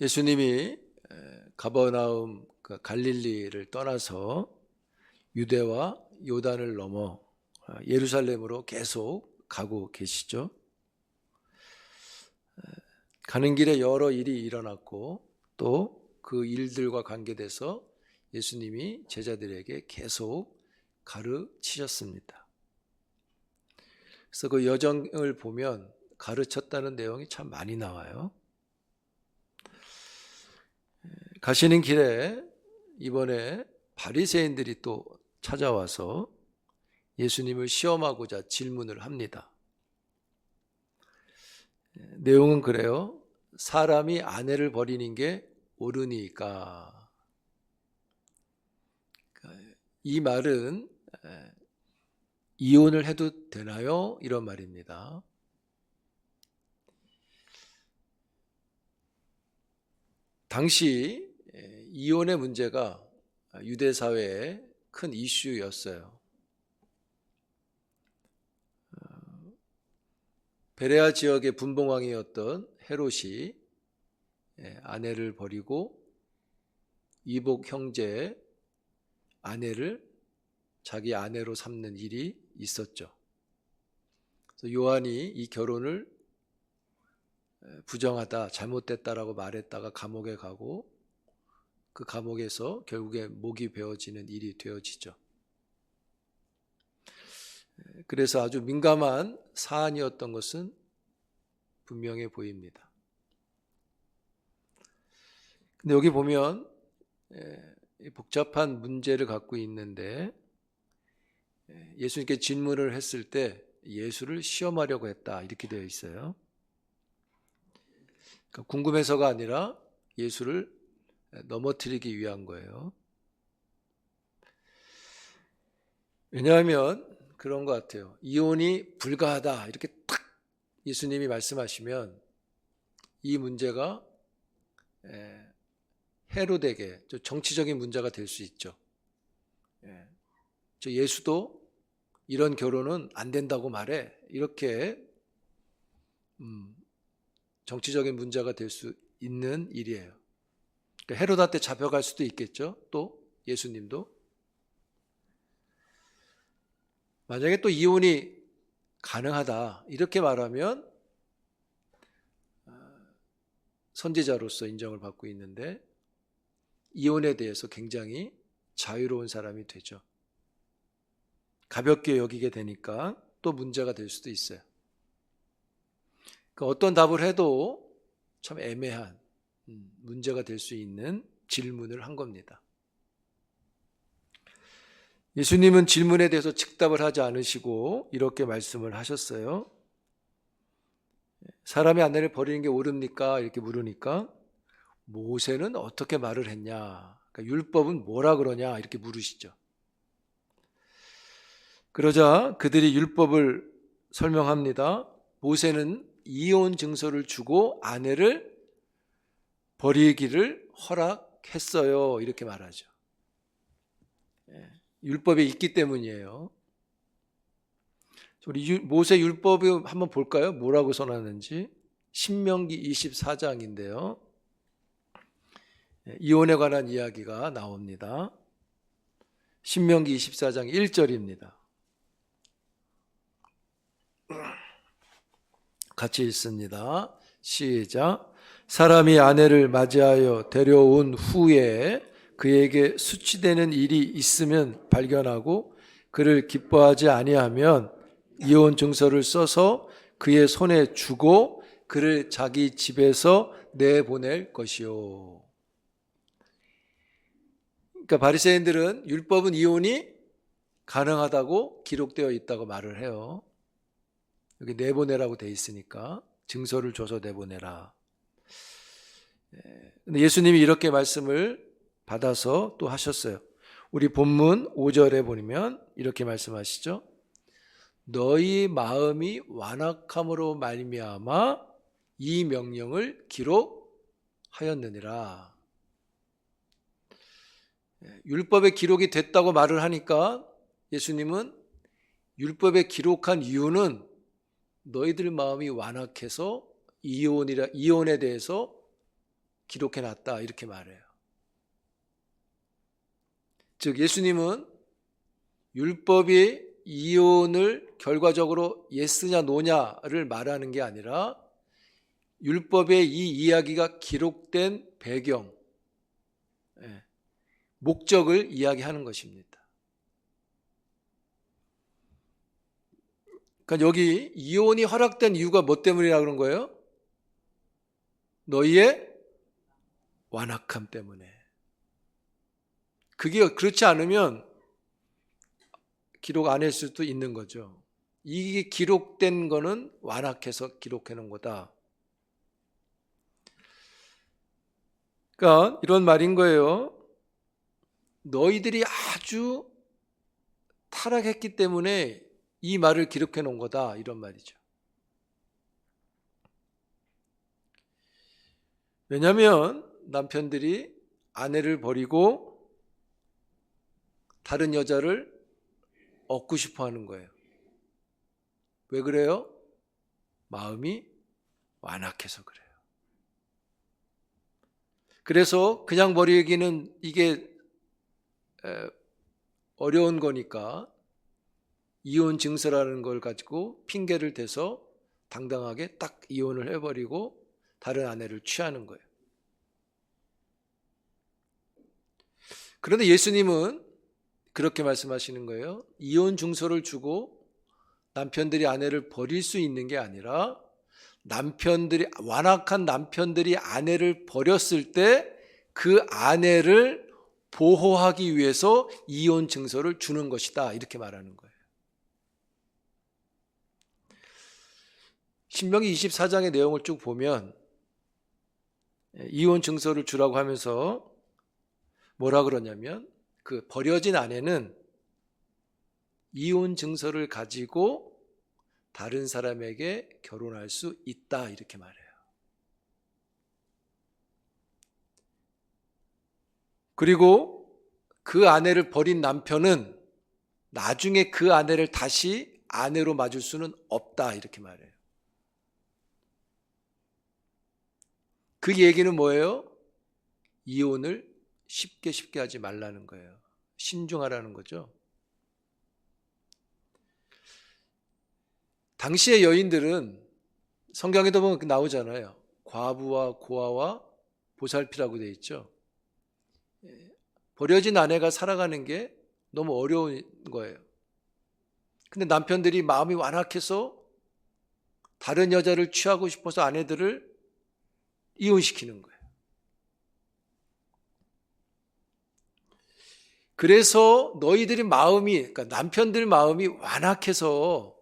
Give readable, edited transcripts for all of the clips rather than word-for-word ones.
예수님이 가버나움 갈릴리를 떠나서 유대와 요단을 넘어 예루살렘으로 계속 가고 계시죠. 가는 길에 여러 일이 일어났고 또 그 일들과 관계돼서 예수님이 제자들에게 계속 가르치셨습니다. 그래서 그 여정을 보면 가르쳤다는 내용이 참 많이 나와요. 가시는 길에 이번에 바리새인들이 또 찾아와서 예수님을 시험하고자 질문을 합니다. 내용은 그래요. 사람이 아내를 버리는 게 옳으니까. 이 말은 이혼을 해도 되나요? 이런 말입니다. 당시 이혼의 문제가 유대 사회의 큰 이슈였어요. 베레아 지역의 분봉왕이었던 헤롯이 아내를 버리고 이복 형제의 아내를 자기 아내로 삼는 일이 있었죠. 그래서 요한이 이 결혼을 부정하다, 잘못됐다라고 말했다가 감옥에 가고 그 감옥에서 결국에 목이 베어지는 일이 되어지죠. 그래서 아주 민감한 사안이었던 것은 분명해 보입니다. 근데 여기 보면 복잡한 문제를 갖고 있는데 예수님께 질문을 했을 때 예수를 시험하려고 했다 이렇게 되어 있어요. 그러니까 궁금해서가 아니라 예수를 넘어뜨리기 위한 거예요. 왜냐하면 그런 것 같아요. 이혼이 불가하다 이렇게 딱 예수님이 말씀하시면 이 문제가 헤롯에게 정치적인 문제가 될 수 있죠. 예수도 이런 결혼은 안 된다고 말해 이렇게 정치적인 문제가 될 수 있는 일이에요. 그러니까 헤롯한테 잡혀갈 수도 있겠죠. 또 예수님도 만약에 또 이혼이 가능하다 이렇게 말하면 선지자로서 인정을 받고 있는데 이혼에 대해서 굉장히 자유로운 사람이 되죠. 가볍게 여기게 되니까 또 문제가 될 수도 있어요. 그러니까 어떤 답을 해도 참 애매한 문제가 될 수 있는 질문을 한 겁니다. 예수님은 질문에 대해서 즉답을 하지 않으시고 이렇게 말씀을 하셨어요. 사람이 아내를 버리는 게 옳습니까? 이렇게 물으니까 모세는 어떻게 말을 했냐? 그러니까 율법은 뭐라 그러냐? 이렇게 물으시죠. 그러자 그들이 율법을 설명합니다. 모세는 이혼 증서를 주고 아내를 버리기를 허락했어요. 이렇게 말하죠. 율법에 있기 때문이에요. 우리 모세 율법을 한번 볼까요? 뭐라고 선하는지. 신명기 24장인데요. 이혼에 관한 이야기가 나옵니다. 신명기 24장 1절입니다. 같이 읽습니다. 시작. 사람이 아내를 맞이하여 데려온 후에 그에게 수치되는 일이 있으면 발견하고 그를 기뻐하지 아니하면 이혼 증서를 써서 그의 손에 주고 그를 자기 집에서 내보낼 것이요. 그러니까 바리새인들은 율법은 이혼이 가능하다고 기록되어 있다고 말을 해요. 여기 내보내라고 돼 있으니까 증서를 줘서 내보내라. 근데 예수님이 이렇게 말씀을 받아서 또 하셨어요. 우리 본문 5절에 보면 이렇게 말씀하시죠. 너희 마음이 완악함으로 말미암아 이 명령을 기록하였느니라. 율법에 기록이 됐다고 말을 하니까 예수님은 율법에 기록한 이유는 너희들 마음이 완악해서 이혼에 대해서 기록해 놨다 이렇게 말해요. 즉 예수님은 율법이 이혼을 결과적으로 예스냐 노냐를 말하는 게 아니라 율법의 이 이야기가 기록된 배경, 목적을 이야기하는 것입니다. 그러니까 여기 이혼이 허락된 이유가 뭐 때문이라 그런 거예요? 너희의 완악함 때문에. 그게 그렇지 않으면 기록 안 했을 수도 있는 거죠. 이게 기록된 거는 완악해서 기록해 놓은 거다. 그러니까 이런 말인 거예요. 너희들이 아주 타락했기 때문에 이 말을 기록해 놓은 거다 이런 말이죠. 왜냐하면 남편들이 아내를 버리고 다른 여자를 얻고 싶어 하는 거예요. 왜 그래요? 마음이 완악해서 그래요. 그래서 그냥 버리기는 이게 어려운 거니까 이혼 증서라는 걸 가지고 핑계를 대서 당당하게 딱 이혼을 해버리고 다른 아내를 취하는 거예요. 그런데 예수님은 그렇게 말씀하시는 거예요. 이혼 증서를 주고 남편들이 아내를 버릴 수 있는 게 아니라 완악한 남편들이 아내를 버렸을 때 그 아내를 보호하기 위해서 이혼 증서를 주는 것이다 이렇게 말하는 거예요. 신명기 24장의 내용을 쭉 보면 이혼 증서를 주라고 하면서 뭐라 그러냐면 그 버려진 아내는 이혼 증서를 가지고 다른 사람에게 결혼할 수 있다 이렇게 말해요. 그리고 그 아내를 버린 남편은 나중에 그 아내를 다시 아내로 맞을 수는 없다 이렇게 말해요. 그 얘기는 뭐예요? 이혼을 쉽게 하지 말라는 거예요. 신중하라는 거죠. 당시의 여인들은 성경에도 보면 나오잖아요. 과부와 고아와 보살피라고 되어 있죠. 버려진 아내가 살아가는 게 너무 어려운 거예요. 근데 남편들이 마음이 완악해서 다른 여자를 취하고 싶어서 아내들을 이혼시키는 거예요. 그래서 너희들이 그러니까 남편들 마음이 완악해서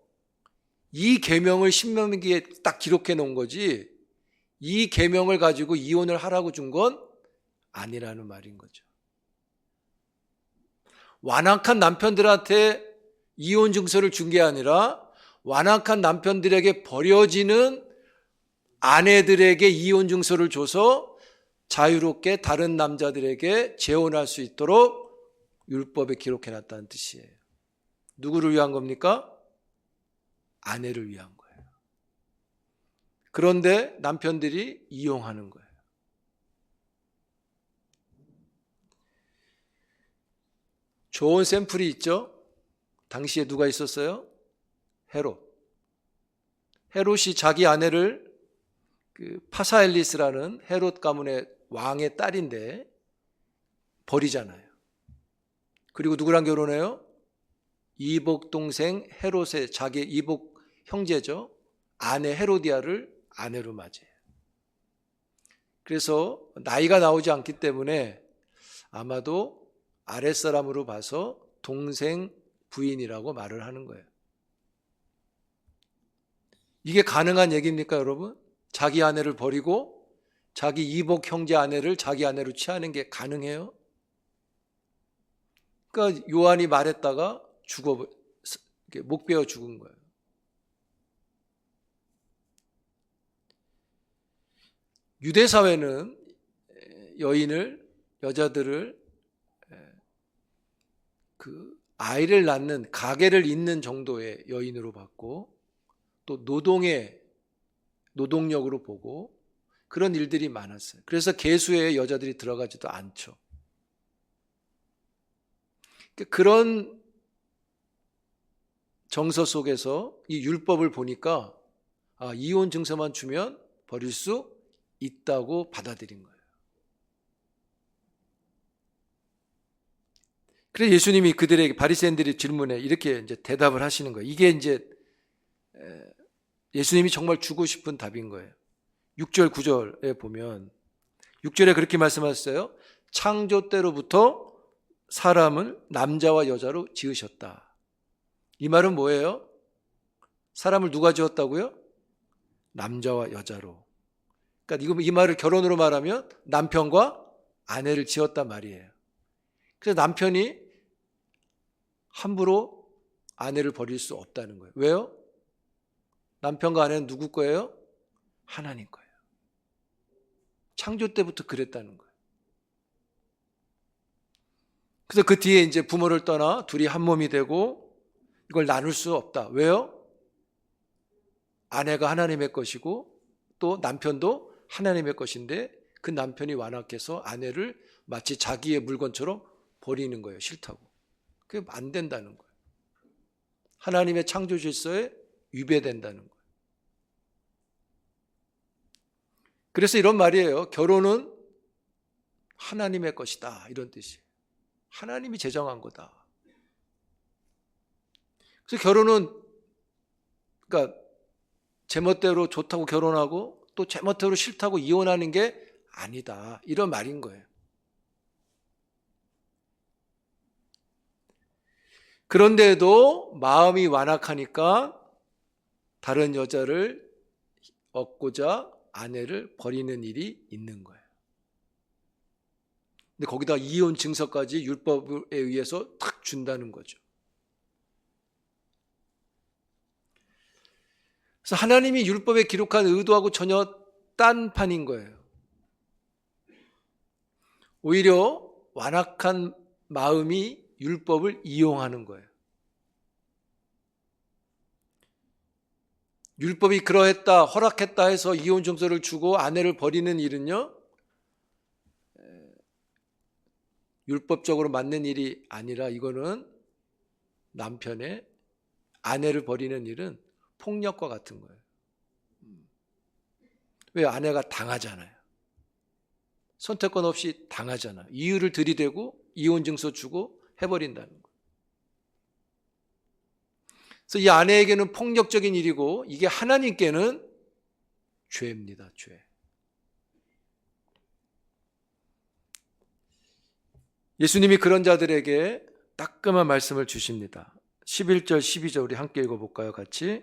이 계명을 신명기에 딱 기록해 놓은 거지 이 계명을 가지고 이혼을 하라고 준 건 아니라는 말인 거죠. 완악한 남편들한테 이혼 증서를 준 게 아니라 완악한 남편들에게 버려지는 아내들에게 이혼 증서를 줘서 자유롭게 다른 남자들에게 재혼할 수 있도록 율법에 기록해 놨다는 뜻이에요. 누구를 위한 겁니까? 아내를 위한 거예요. 그런데 남편들이 이용하는 거예요. 좋은 샘플이 있죠? 당시에 누가 있었어요? 헤롯. 헤롯이 자기 아내를 파사엘리스라는 헤롯 가문의 왕의 딸인데 버리잖아요. 그리고 누구랑 결혼해요? 이복 동생 헤롯의 자기 이복 형제죠. 아내 헤로디아를 아내로 맞이해요. 그래서 나이가 나오지 않기 때문에 아마도 아랫사람으로 봐서 동생 부인이라고 말을 하는 거예요. 이게 가능한 얘기입니까, 여러분? 자기 아내를 버리고 자기 이복 형제 아내를 자기 아내로 취하는 게 가능해요? 그러니까 요한이 말했다가 목 베어 죽은 거예요. 유대 사회는 여자들을 아이를 낳는 가계를 잇는 정도의 여인으로 봤고 또 노동력으로 보고 그런 일들이 많았어요. 그래서 계수에 여자들이 들어가지도 않죠. 그런 정서 속에서 이 율법을 보니까 이혼 증서만 주면 버릴 수 있다고 받아들인 거예요. 그래서 예수님이 그들에게 바리새인들의 질문에 이렇게 이제 대답을 하시는 거예요. 이게 이제 예수님이 정말 주고 싶은 답인 거예요. 6절 9절에 보면 6절에 그렇게 말씀하셨어요. 창조 때로부터 사람을 남자와 여자로 지으셨다. 이 말은 뭐예요? 사람을 누가 지었다고요? 남자와 여자로. 그러니까 이 말을 결혼으로 말하면 남편과 아내를 지었단 말이에요. 그래서 남편이 함부로 아내를 버릴 수 없다는 거예요. 왜요? 남편과 아내는 누구 거예요? 하나님 거예요. 창조 때부터 그랬다는 거예요. 그래서 그 뒤에 이제 부모를 떠나 둘이 한 몸이 되고 이걸 나눌 수 없다. 왜요? 아내가 하나님의 것이고 또 남편도 하나님의 것인데 그 남편이 완악해서 아내를 마치 자기의 물건처럼 버리는 거예요. 싫다고. 그게 안 된다는 거예요. 하나님의 창조 질서에 위배된다는 거예요. 그래서 이런 말이에요. 결혼은 하나님의 것이다. 이런 뜻이에요. 하나님이 제정한 거다. 그래서 결혼은 그러니까 제멋대로 좋다고 결혼하고 또 제멋대로 싫다고 이혼하는 게 아니다. 이런 말인 거예요. 그런데도 마음이 완악하니까 다른 여자를 얻고자 아내를 버리는 일이 있는 거예요. 근데 거기다 이혼 증서까지 율법에 의해서 탁 준다는 거죠. 그래서 하나님이 율법에 기록한 의도하고 전혀 딴판인 거예요. 오히려 완악한 마음이 율법을 이용하는 거예요. 율법이 그러했다, 허락했다 해서 이혼 증서를 주고 아내를 버리는 일은요, 율법적으로 맞는 일이 아니라 이거는 남편의 아내를 버리는 일은 폭력과 같은 거예요. 왜? 아내가 당하잖아요. 선택권 없이 당하잖아요. 이유를 들이대고 이혼 증서 주고 해버린다는 거예요. 그래서 이 아내에게는 폭력적인 일이고 이게 하나님께는 죄입니다. 죄. 예수님이 그런 자들에게 따끔한 말씀을 주십니다. 11절 12절 우리 함께 읽어볼까요? 같이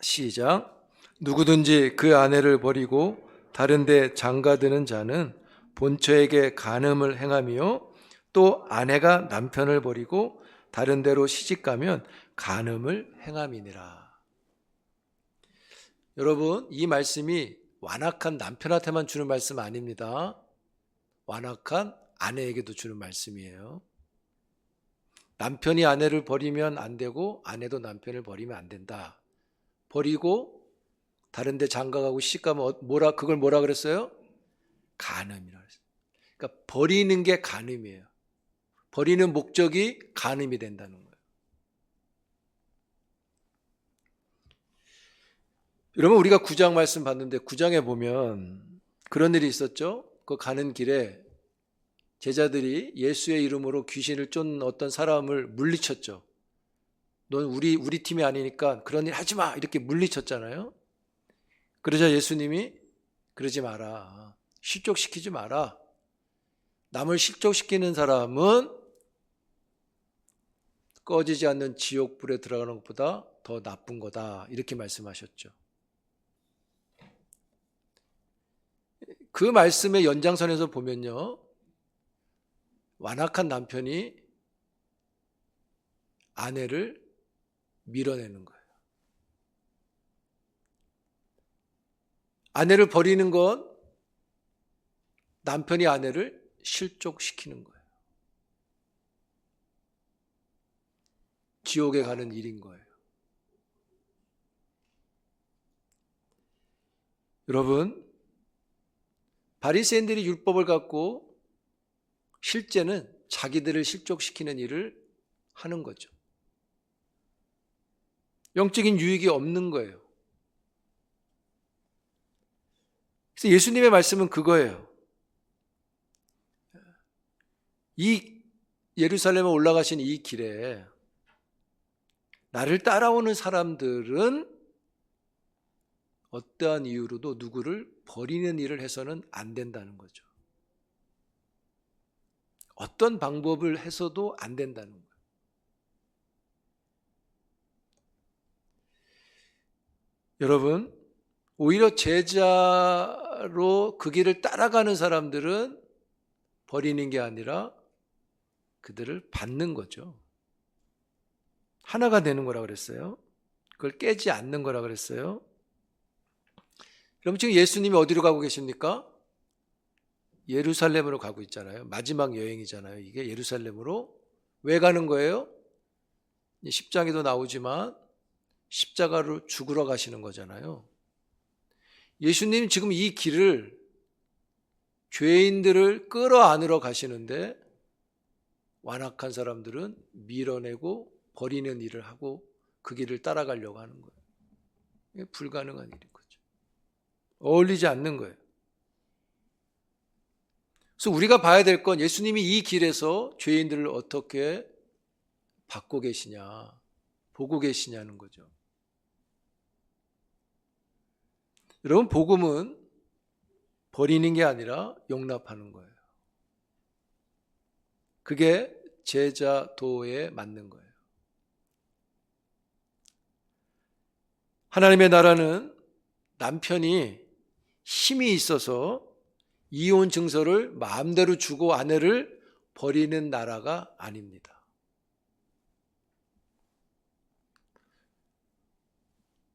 시작. 누구든지 그 아내를 버리고 다른 데 장가드는 자는 본처에게 간음을 행하며 또 아내가 남편을 버리고 다른 데로 시집가면 간음을 행함이니라. 여러분, 이 말씀이 완악한 남편한테만 주는 말씀 아닙니다. 완악한 아내에게도 주는 말씀이에요. 남편이 아내를 버리면 안 되고 아내도 남편을 버리면 안 된다. 버리고 다른 데 장가가고 시집가면 그걸 뭐라 그랬어요? 간음이라 그랬어요. 그러니까 버리는 게 간음이에요. 버리는 목적이 간음이 된다는 거예요. 여러분, 우리가 9장 말씀 봤는데 9장에 보면 그런 일이 있었죠. 그 가는 길에 제자들이 예수의 이름으로 귀신을 쫓는 어떤 사람을 물리쳤죠. 넌 우리 팀이 아니니까 그런 일 하지 마. 이렇게 물리쳤잖아요. 그러자 예수님이 그러지 마라. 실족시키지 마라. 남을 실족시키는 사람은 꺼지지 않는 지옥불에 들어가는 것보다 더 나쁜 거다. 이렇게 말씀하셨죠. 그 말씀의 연장선에서 보면요. 완악한 남편이 아내를 밀어내는 거예요. 아내를 버리는 건 남편이 아내를 실족시키는 거예요. 지옥에 가는 일인 거예요. 여러분, 바리새인들이 율법을 갖고 실제는 자기들을 실족시키는 일을 하는 거죠. 영적인 유익이 없는 거예요. 그래서 예수님의 말씀은 그거예요. 이 예루살렘에 올라가신 이 길에 나를 따라오는 사람들은 어떠한 이유로도 누구를 버리는 일을 해서는 안 된다는 거죠. 어떤 방법을 해서도 안 된다는 거예요. 여러분, 오히려 제자로 그 길을 따라가는 사람들은 버리는 게 아니라 그들을 받는 거죠. 하나가 되는 거라 그랬어요. 그걸 깨지 않는 거라 그랬어요. 그럼 지금 예수님이 어디로 가고 계십니까? 예루살렘으로 가고 있잖아요. 마지막 여행이잖아요. 이게 예루살렘으로. 왜 가는 거예요? 10장에도 나오지만 십자가로 죽으러 가시는 거잖아요. 예수님 지금 이 길을 죄인들을 끌어안으러 가시는데 완악한 사람들은 밀어내고 버리는 일을 하고 그 길을 따라가려고 하는 거예요. 이게 불가능한 일인 거죠. 어울리지 않는 거예요. 그래서 우리가 봐야 될 건 예수님이 이 길에서 죄인들을 어떻게 받고 계시냐, 보고 계시냐는 거죠. 여러분, 복음은 버리는 게 아니라 용납하는 거예요. 그게 제자도에 맞는 거예요. 하나님의 나라는 남편이 힘이 있어서 이혼 증서를 마음대로 주고 아내를 버리는 나라가 아닙니다.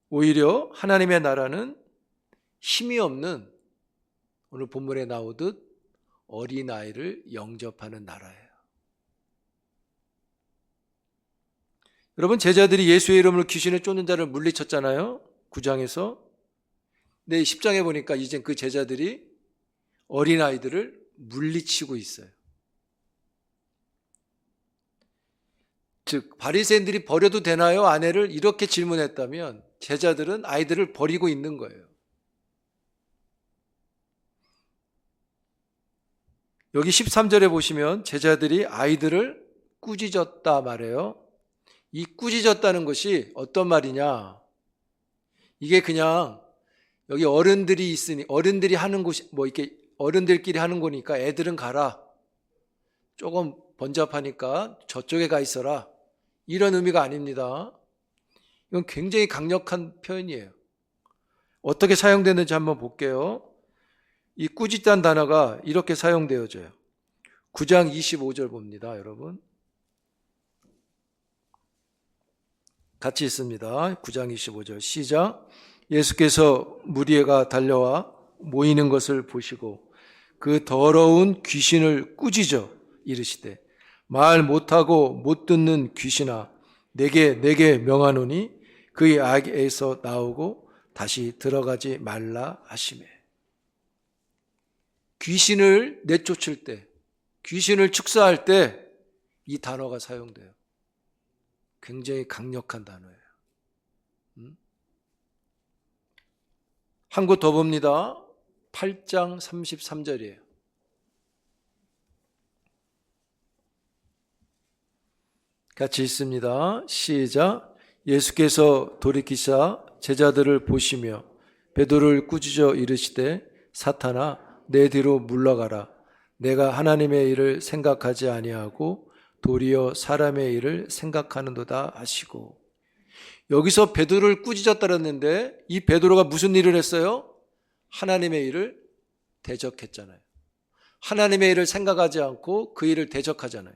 오히려 하나님의 나라는 힘이 없는, 오늘 본문에 나오듯 어린아이를 영접하는 나라예요. 여러분, 제자들이 예수의 이름으로 귀신을 쫓는 자를 물리쳤잖아요. 9장에서. 근데 10장에 보니까 이제 그 제자들이 어린아이들을 물리치고 있어요. 즉, 바리새인들이 버려도 되나요? 아내를 이렇게 질문했다면 제자들은 아이들을 버리고 있는 거예요. 여기 13절에 보시면 제자들이 아이들을 꾸짖었다 말해요. 이 꾸짖었다는 것이 어떤 말이냐? 이게 그냥 여기 어른들이 있으니, 어른들이 하는 곳이, 이렇게 어른들끼리 하는 거니까 애들은 가라. 조금 번잡하니까 저쪽에 가 있어라. 이런 의미가 아닙니다. 이건 굉장히 강력한 표현이에요. 어떻게 사용되는지 한번 볼게요. 이 꾸짖다는 단어가 이렇게 사용되어져요. 9장 25절 봅니다, 여러분. 같이 있습니다. 9장 25절 시작. 예수께서 무리가 달려와 모이는 것을 보시고 그 더러운 귀신을 꾸짖어 이르시되 말 못하고 못 듣는 귀신아 내게 명하노니 그의 악에서 나오고 다시 들어가지 말라 하시매. 귀신을 내쫓을 때, 귀신을 축사할 때 이 단어가 사용돼요. 굉장히 강력한 단어예요. 한 곳 더 봅니다. 8장 33절이에요. 같이 있습니다. 시작. 예수께서 돌이키사 제자들을 보시며 베드로를 꾸짖어 이르시되 사탄아 내 뒤로 물러가라. 내가 하나님의 일을 생각하지 아니하고 도리어 사람의 일을 생각하는도다 하시고. 여기서 베드로를 꾸짖었다 그랬는데 이 베드로가 무슨 일을 했어요? 하나님의 일을 대적했잖아요. 하나님의 일을 생각하지 않고 그 일을 대적하잖아요.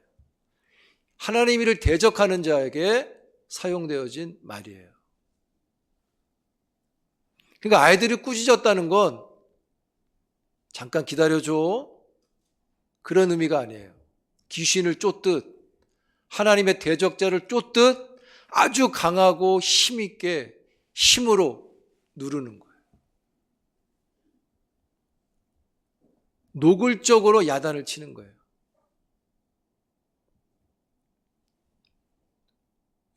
하나님 일을 대적하는 자에게 사용되어진 말이에요. 그러니까 아이들이 꾸짖었다는 건 잠깐 기다려줘 그런 의미가 아니에요. 귀신을 쫓듯 하나님의 대적자를 쫓듯 아주 강하고 힘있게 힘으로 누르는 거예요. 노골적으로 야단을 치는 거예요.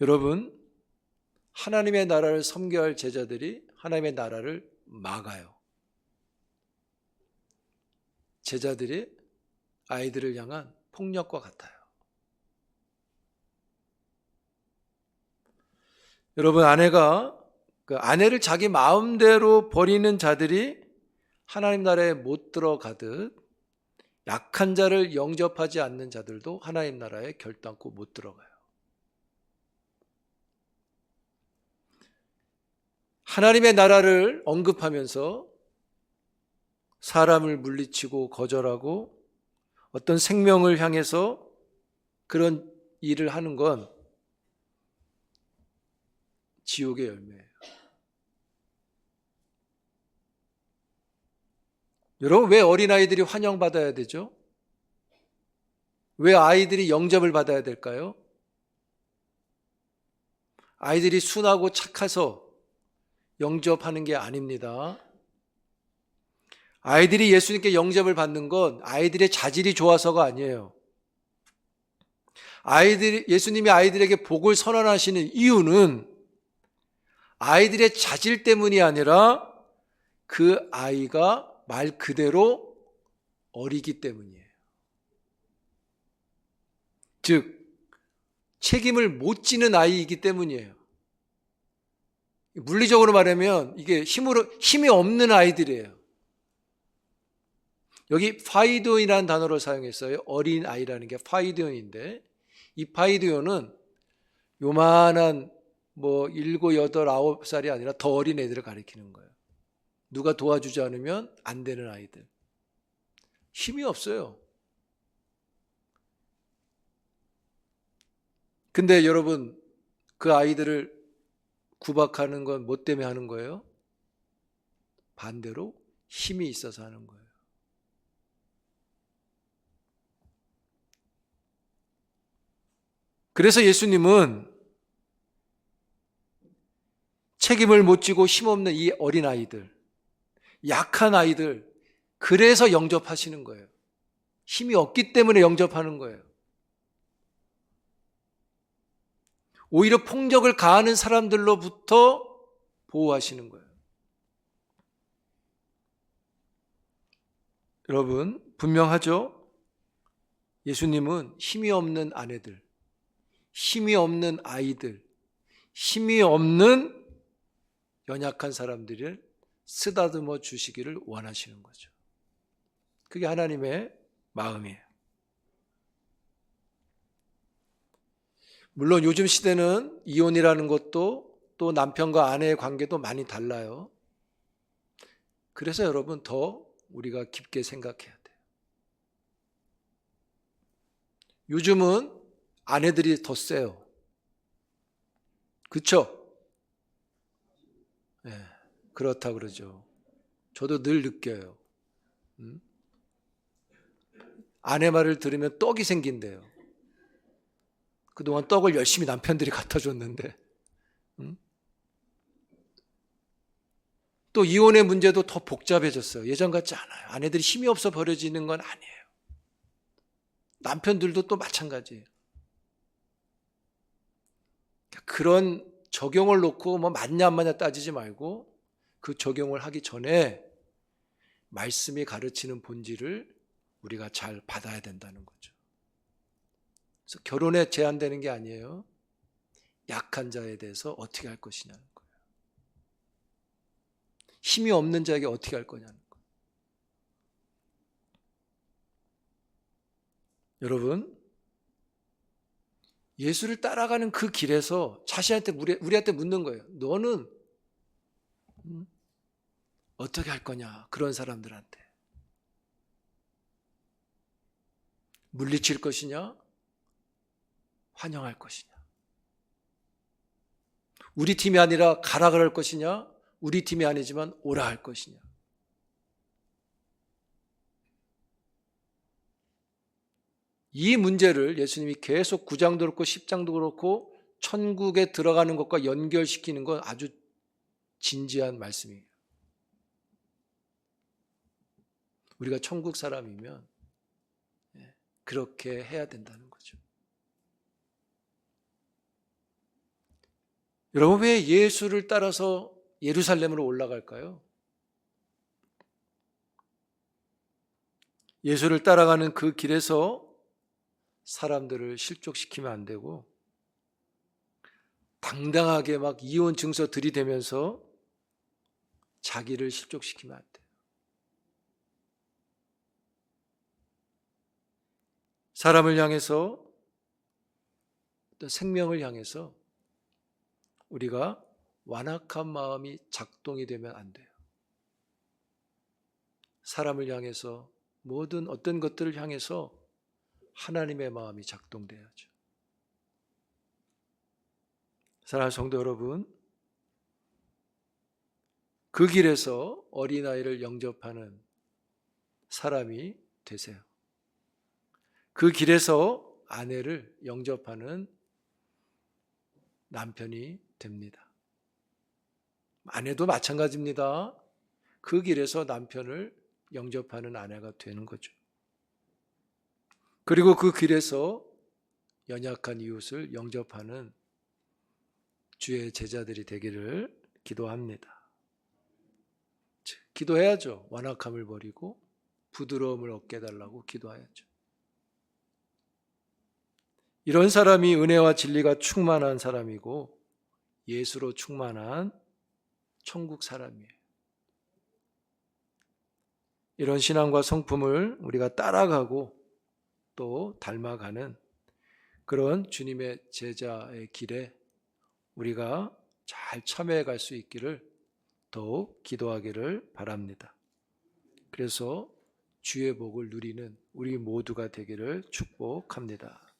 여러분, 하나님의 나라를 섬겨야 할 제자들이 하나님의 나라를 막아요. 제자들이 아이들을 향한 폭력과 같아요. 여러분, 아내를 자기 마음대로 버리는 자들이 하나님 나라에 못 들어가듯 약한 자를 영접하지 않는 자들도 하나님 나라에 결단코 못 들어가요. 하나님의 나라를 언급하면서 사람을 물리치고 거절하고 어떤 생명을 향해서 그런 일을 하는 건 지옥의 열매예요. 여러분, 왜 어린아이들이 환영받아야 되죠? 왜 아이들이 영접을 받아야 될까요? 아이들이 순하고 착해서 영접하는 게 아닙니다. 아이들이 예수님께 영접을 받는 건 아이들의 자질이 좋아서가 아니에요. 예수님이 아이들에게 복을 선언하시는 이유는 아이들의 자질 때문이 아니라 그 아이가 말 그대로 어리기 때문이에요. 즉, 책임을 못 지는 아이이기 때문이에요. 물리적으로 말하면 이게 힘이 없는 아이들이에요. 여기 파이도인이라는 단어를 사용했어요. 어린 아이라는 게 파이도인인데, 이 파이도인은 요만한 7, 8, 9살이 아니라 더 어린 애들을 가리키는 거예요. 누가 도와주지 않으면 안 되는 아이들. 힘이 없어요. 근데 여러분, 그 아이들을 구박하는 건 뭐 때문에 하는 거예요? 반대로 힘이 있어서 하는 거예요. 그래서 예수님은 책임을 못 지고 힘없는 이 어린 아이들, 약한 아이들, 그래서 영접하시는 거예요. 힘이 없기 때문에 영접하는 거예요. 오히려 폭력을 가하는 사람들로부터 보호하시는 거예요. 여러분, 분명하죠? 예수님은 힘이 없는 아내들, 힘이 없는 아이들, 힘이 없는 연약한 사람들을 쓰다듬어 주시기를 원하시는 거죠. 그게 하나님의 마음이에요. 물론 요즘 시대는 이혼이라는 것도 또 남편과 아내의 관계도 많이 달라요. 그래서 여러분, 더 우리가 깊게 생각해야 돼요. 요즘은 아내들이 더 세요. 그렇죠? 네, 그렇다 그러죠. 저도 늘 느껴요. 아내 말을 들으면 떡이 생긴대요. 그동안 떡을 열심히 남편들이 갖다 줬는데. 또 이혼의 문제도 더 복잡해졌어요. 예전 같지 않아요. 아내들이 힘이 없어 버려지는 건 아니에요. 남편들도 또 마찬가지예요. 그런 적용을 놓고 맞냐 안 맞냐 따지지 말고 그 적용을 하기 전에 말씀이 가르치는 본질을 우리가 잘 받아야 된다는 거죠. 그래서 결혼에 제한되는 게 아니에요. 약한 자에 대해서 어떻게 할 것이냐는 거예요. 힘이 없는 자에게 어떻게 할 거냐는 거예요. 여러분, 예수를 따라가는 그 길에서 자신한테 우리한테 묻는 거예요. 너는 어떻게 할 거냐? 그런 사람들한테. 물리칠 것이냐? 환영할 것이냐? 우리 팀이 아니라 가라 그럴 것이냐? 우리 팀이 아니지만 오라 할 것이냐? 이 문제를 예수님이 계속 9장도 그렇고 10장도 그렇고 천국에 들어가는 것과 연결시키는 건 아주 진지한 말씀이에요. 우리가 천국 사람이면 그렇게 해야 된다는 거죠. 여러분, 왜 예수를 따라서 예루살렘으로 올라갈까요? 예수를 따라가는 그 길에서 사람들을 실족시키면 안 되고 당당하게 막 이혼 증서 들이대면서 자기를 실족시키면 안 돼요. 사람을 향해서, 어떤 생명을 향해서 우리가 완악한 마음이 작동이 되면 안 돼요. 사람을 향해서, 모든 어떤 것들을 향해서 하나님의 마음이 작동돼야죠. 사랑하는 성도 여러분, 그 길에서 어린아이를 영접하는 사람이 되세요. 그 길에서 아내를 영접하는 남편이 됩니다. 아내도 마찬가지입니다. 그 길에서 남편을 영접하는 아내가 되는 거죠. 그리고 그 길에서 연약한 이웃을 영접하는 주의 제자들이 되기를 기도합니다. 기도해야죠. 완악함을 버리고 부드러움을 얻게 해달라고 기도해야죠. 이런 사람이 은혜와 진리가 충만한 사람이고 예수로 충만한 천국 사람이에요. 이런 신앙과 성품을 우리가 따라가고 또 닮아가는 그런 주님의 제자의 길에 우리가 잘 참여해 갈 수 있기를 더욱 기도하기를 바랍니다. 그래서 주의 복을 누리는 우리 모두가 되기를 축복합니다.